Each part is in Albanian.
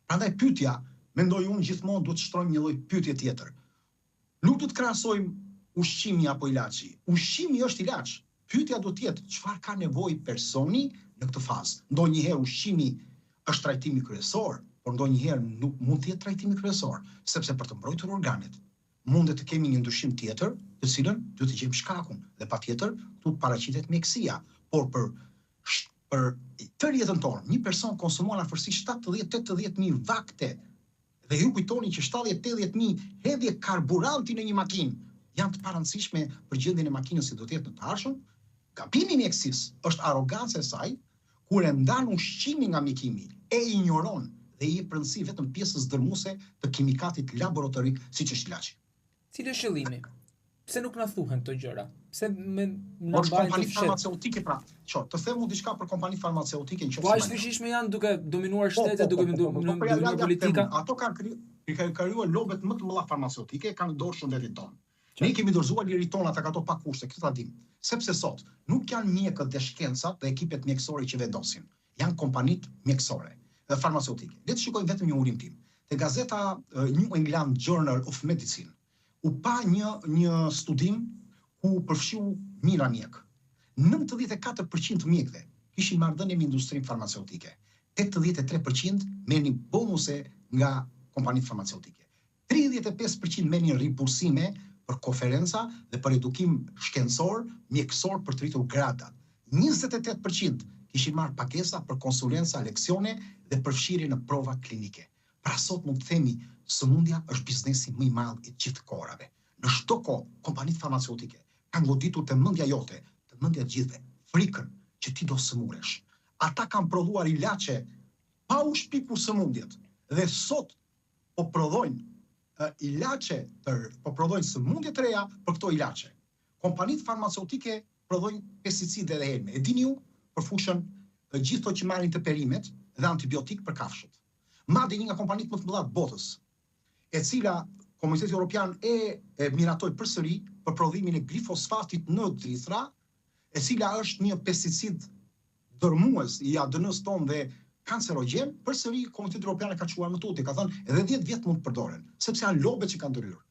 Prandaj pyetja, mendoj unë gjithmonë duhet të shtrojmë një lloj pyetje tjetër. Nuk do të krahasojmë ushqimi apo ilaçi. Ushqimi është ilaç. Pyetja do të jetë çfarë ka nevojë personi në këtë fazë. Ndonjëherë ushqimi është trajtimi kryesor, por ndonjëherë nuk mund të jetë trajtimi kryesor, sepse për të mbrojtur organet mundet të kemi një ndryshim tjetër, të cilën duhet të gjejmë shkakun dhe patjetër këtu paraqitet mjekësia, por për tërë jetën tonë, një person konsumon afërsisht 70-80.000 vakte dhe ju kujtoni që 70-80.000 hedhje karburanti në një makinë janë të parëndësishme për gjendjen e makinës si do të jetë në të ardhmen. Gabimi i mjekësisë është arroganca e saj kur e ndan ushqimin nga mjekimi, e injoron dhe i jep rëndësi vetëm pjesës dërmuese të kimikatit laboratorik siç është ilaçi. Cili është qëllimi? Pse nuk na thuhen këto gjëra? Pse na mbajnë kompani farmaceutike pra? Të them unë diçka për kompani farmaceutike nëse po aq fuqishme janë duke dominuar shtetet, duke dominuar politika. Ato kanë krijuar lobet më të mëdha farmaceutike, kanë dorë shëndetin tonë. Ne kemi dorëzuar lirit tona tek ato pa kushte, këtë ta dim. Sepse sot nuk janë mjekët dhe shkencat dhe ekipet mjekësore që vendosin. Janë kompanitë mjekësore dhe farmaceutike. Le të shikojmë vetëm një urim tim. Te gazeta New England Journal of Medicine u pa një studim ku përfshiu mijëra mjek. 94% të mjekëve kishin marrëdhënie me industrinë farmaceutike. 83% merrnin bonuse nga kompanitë farmaceutike. 35% merrnin ribursime për konferenca dhe për edukim shkencor, mjekësor për të rritur gradat. 28% kishin marrë pagesa për konsulenca, leksione dhe përfshirje në prova klinike. Pra sot mund të themi, sëmundja është biznesi më i madh i gjithë kohërave. Në çdo kohë, kompanitë farmaceutike kanë goditur të mendja jote, të mendja të gjithëve, frikën që ti do sëmuresh. Ata kanë prodhuar ilaçe pa u shpikur sëmundjet dhe sot po prodhojnë po prodhojnë sëmundje të reja për këto ilaçe. Kompanitë farmaceutike prodhojnë pesticide dhe helme. E dini ju për fushën gjithë ato që marrin të perimet dhe antibiotik për kafshët. Madje një nga kompanitë më të mëdha të botës, e cila Komiteti Evropian e miratoi përsëri për prodhimin e glifosfatit në drithra, e cila është një pesticid dërmues i ADN-s tonë dhe kancerogjen, përsëri Komiteti Evropian e ka çuar më tutje, ka thënë edhe 10 vjet mund të përdoren, sepse janë lobet që kanë ndryrë.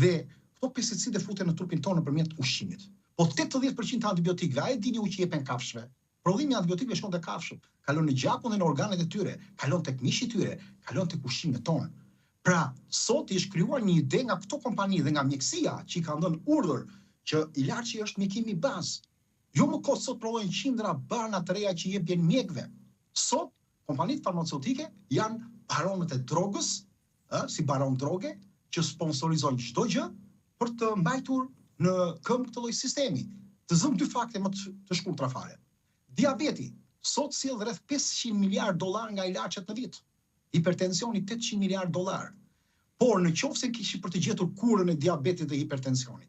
Dhe këto pesticide futen në trupin tonë nëpërmjet ushqimit. Po 80% të antibiotikëve, a e dini u që jepen kafshëve? Prodhimi i antibiotikëve shkon te kafshët, kalon në gjakun dhe në organet e tyre, kalon tek mishi i tyre, kalon tek ushqimet tonë. Pra, sot i është krijuar një ide nga këto kompani dhe nga mjekësia që i kanë dhënë urdhër që ilaçi është mjekimi bazë. Jo më kot sot prodhojnë qindra barna të reja që jepin mjekëve. Sot kompanitë farmaceutike janë baronët e drogës, si baron droge, që sponsorizojnë çdo gjë për të mbajtur në këmbë këtë lloj sistemi. Të zëm dy fakte më të shkurtra fare. Diabeti sot sjell rreth $500 miliardë nga ilaçet në vit. Hipertensioni $800 miliardë. Por në qoftë se kishim për të gjetur kurën e diabetit dhe hipertensionit,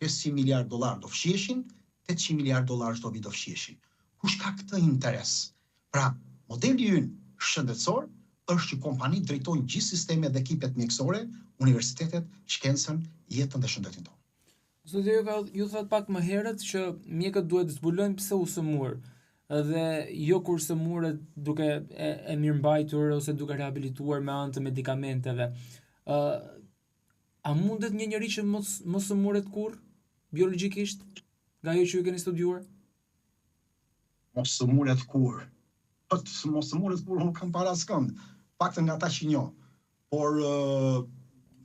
$500 miliardë do fshiheshin, $800 miliardë çdo vit do fshiheshin. Kush ka këtë interes? Pra, modeli ynë shëndetësor është që kompanitë drejtojnë gjithë sistemet dhe ekipet mjekësore, universitetet, shkencën, jetën dhe shëndetin tonë. Zotëri, ju thatë pak më herët që mjekët duhet zbulojnë pse u sëmur dhe jo kur sëmuret duke e mirëmbajtur ose duke rehabilituar me anë të medikamenteve. A mundet një njerëz që mos sëmuret kurrë biologjikisht nga ajo që ju keni studiuar? Mos sëmuret kurrë. Mos sëmuret kurrë nuk kam para askënd. Paktën nga ata që njoh. Por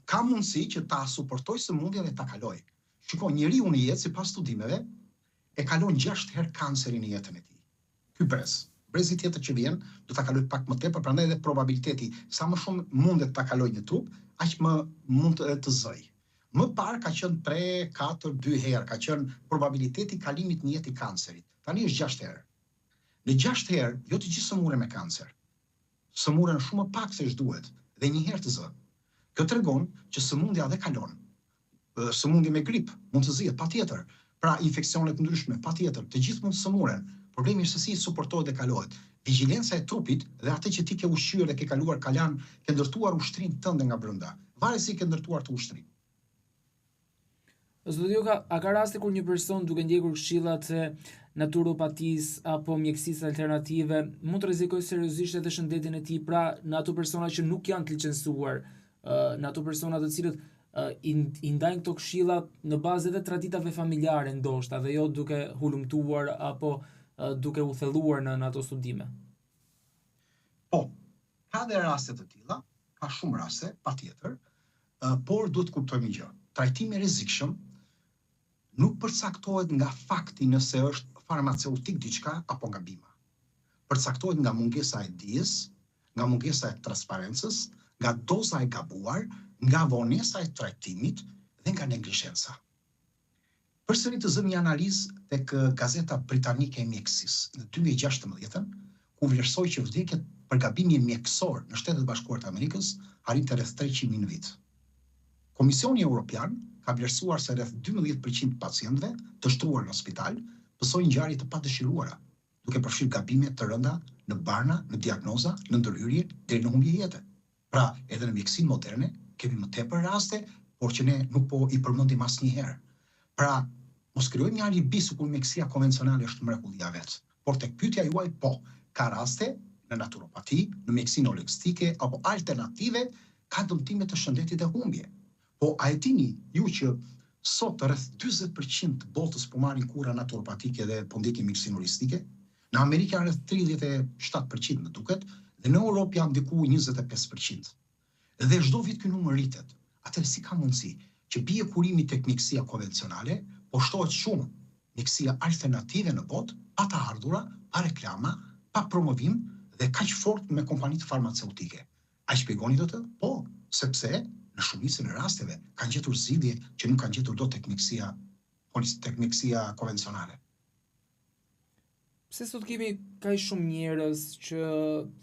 ka mundësi që ta suportoj sëmundjen dhe ta kaloj. Shikoj, njeriu në jetë sipas studimeve e kalon 6 herë kancerin në jetën e tij. Ky brezi tjetër që vjen do ta kaloj pak më tepër, prandaj edhe probabiliteti sa më shumë mundet ta kaloj në trup, aq më mund të zëj. Më parë ka qenë 3, 4, 2 herë, ka qenë probabiliteti kalimit në jetë i kancerit. Tani është 6 herë. Në 6 herë, jo të gjithë sëmuren me kancer. Sëmuren shumë më pak se ç'duhet dhe një herë të zë. Kjo tregon që sëmundja dhe kalon. Sëmundje me grip mund të zihet patjetër. Pra infeksionet ndryshme patjetër, të gjithë mund të sëmuren. Problemi është se si suportohet dhe kalohet. Vigjilenca e trupit dhe atë që ti ke ushqyer dhe ke kaluar kalan, ke ndërtuar ushtrinë tënde nga brenda. Varet si ke ndërtuar të ushtrin. Zoti Joka, a ka raste kur një person duke ndjekur këshillat e naturopatisë apo mjekësisë alternative mund të rrezikojë seriozisht edhe shëndetin e tij, pra në ato persona që nuk janë të licencuar, në ato persona të cilët i ndajnë këto këshilla në bazë edhe traditave familjare ndoshta dhe jo duke hulumtuar apo duke u thelluar në ato studime. Po, ka dhe raste të tilla, ka shumë raste, patjetër, por duhet të kuptojmë një gjë. Trajtimi i rrezikshëm nuk përcaktohet nga fakti nëse është farmaceutik diçka apo nga bima. Përcaktohet nga mungesa e dijes, nga mungesa e transparencës, nga doza e gabuar, nga vonesa e trajtimit dhe nga neglizhenca. Përsëri të zëmë një analizë tek Gazeta Britanike e Mjekësisë në 2016, ku vlerësoi që vdekjet për gabimin mjekësor në Shtetet Bashkuara të Amerikës arrinte rreth 300.000 në vit. Komisioni Evropian ka vlerësuar se rreth 12% pacientëve të shtruar në spital pësojnë ngjarje të padëshiruara, duke përfshirë gabime të rënda në barna, në diagnoza, në ndërhyrje deri në humbje jete. Pra, edhe në mjekësinë moderne kemi më tepër raste, por që ne nuk po i përmendim asnjëherë. Pra, mos krijojmë një alibi sikur mjekësia konvencionale është mrekullia vet. Por tek pyetja juaj, po, ka raste në naturopati, në mjekësinë holistike apo alternative ka dëmtime të shëndetit dhe humbje. Po a e dini ju që sot rreth 40% të botës po marrin kura naturopatike dhe po ndjekin mjekësinë holistike? Në Amerikë rreth 37% më duket, dhe në Europë janë diku 25%. Dhe çdo vit ky numër rritet. Atëherë si ka mundësi që bie kurimi tek mjekësia konvencionale, po shtohet shumë mjekësia alternative në botë, pa të ardhura, pa reklama, pa promovim dhe kaq fort me kompanitë farmaceutike. A shpjegoni dot? Po, sepse në shumicën e rasteve kanë gjetur zgjidhje që nuk kanë gjetur dot tek mjekësia konvencionale. Pse sot kemi kaq shumë njerëz që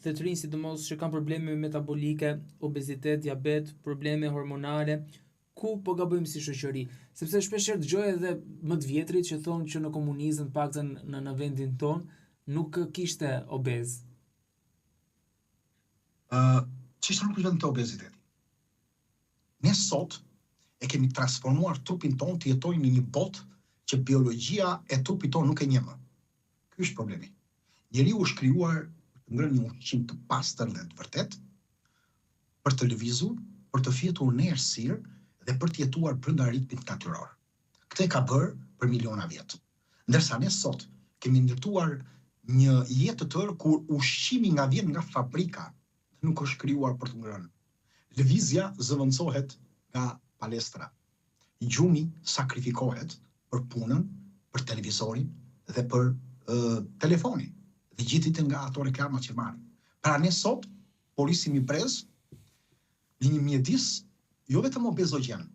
të rinj sidomos që kanë probleme metabolike, obezitet, diabet, probleme hormonale, ku po gabojmë si shoqëri? Sepse shpeshherë dëgjoj edhe më të vjetrit që thonë që në komunizëm, paktën në vendin ton, nuk kishte obez. Çfarë nuk është të obeziteti? Ne sot e kemi transformuar trupin ton të jetojë në një botë që biologjia e trupit ton nuk e njeh më. Ky është problemi. Njeriu është krijuar të ngrënë një ushqim të pastër dhe të vërtet, për të lëvizur, për të fjetur në errësirë dhe për të jetuar brenda ritmit natyror. Këtë ka bërë për miliona vjet. Ndërsa ne sot kemi ndërtuar një jetë të tërë kur ushqimi vjen nga fabrika, nuk është krijuar për të ngrënë. Lëvizja zëvendësohet nga palestra. Gjumi sakrifikohet për punën, për televizorin dhe për telefonin. Dhe gjithë nga ato reklamat që marrin. Pra ne sot polisim i brez në një mjedis jo vetëm obezogjen,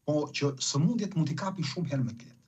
po që sëmundjet mund t'i kapi shumë herë më të lehtë.